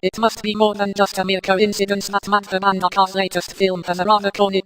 It must be more than just a mere coincidence that Madhur Bhandarkar's latest film has a rather corny,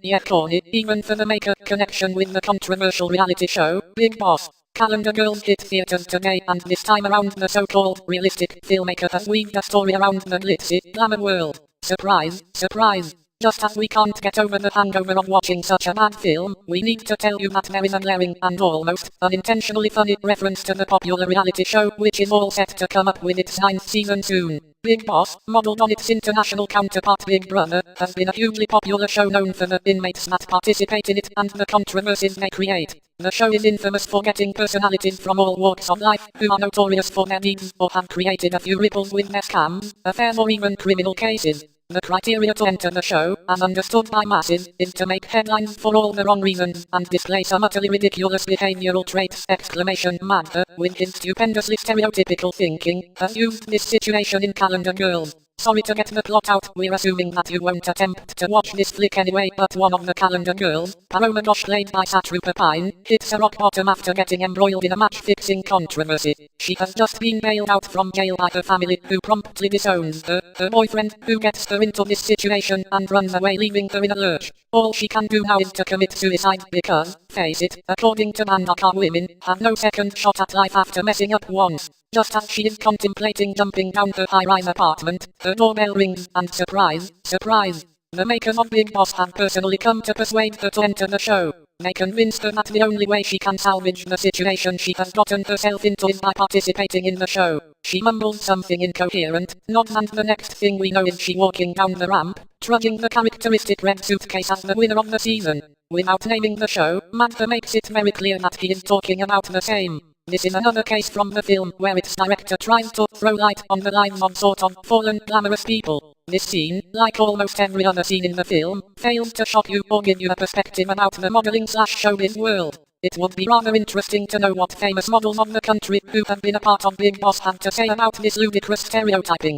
even for the maker, connection with the controversial reality show, Bigg Boss. Calendar Girls hit theaters today, and this time around the so-called realistic filmmaker has weaved a story around the glitzy, glamour world. Surprise, surprise. Just as we can't get over the hangover of watching such a bad film, we need to tell you that there is a glaring and almost unintentionally funny reference to the popular reality show, which is all set to come up with its 9th season soon. Bigg Boss, modelled on its international counterpart Big Brother, has been a hugely popular show known for the inmates that participate in it and the controversies they create. The show is infamous for getting personalities from all walks of life, who are notorious for their deeds or have created a few ripples with their scams, affairs or even criminal cases. The criteria to enter the show, as understood by masses, is to make headlines for all the wrong reasons and display some utterly ridiculous behavioral traits! Madhur, with his stupendously stereotypical thinking, has used this situation in Calendar Girls. Sorry to get the plot out, we're assuming that you won't attempt to watch this flick anyway, but one of the Calendar Girls, Paroma Gosh played by Satrupa Pine, hits a rock bottom after getting embroiled in a match-fixing controversy. She has just been bailed out from jail by her family, who promptly disowns her boyfriend, who gets her into this situation and runs away leaving her in a lurch. All she can do now is to commit suicide because, face it, according to Bhandarkar, women have no second shot at life after messing up once. Just as she is contemplating jumping down her high-rise apartment, her doorbell rings and surprise, surprise, the makers of Bigg Boss have personally come to persuade her to enter the show. They convinced her that the only way she can salvage the situation she has gotten herself into is by participating in the show. She mumbles something incoherent, nods, and the next thing we know is she walking down the ramp, trudging the characteristic red suitcase as the winner of the season. Without naming the show, Madhur makes it very clear that he is talking about the same. This is another case from the film where its director tries to throw light on the lives of sort of fallen glamorous people. This scene, like almost every other scene in the film, fails to shock you or give you a perspective about the modeling/showbiz world. It would be rather interesting to know what famous models of the country who have been a part of Bigg Boss have to say about this ludicrous stereotyping.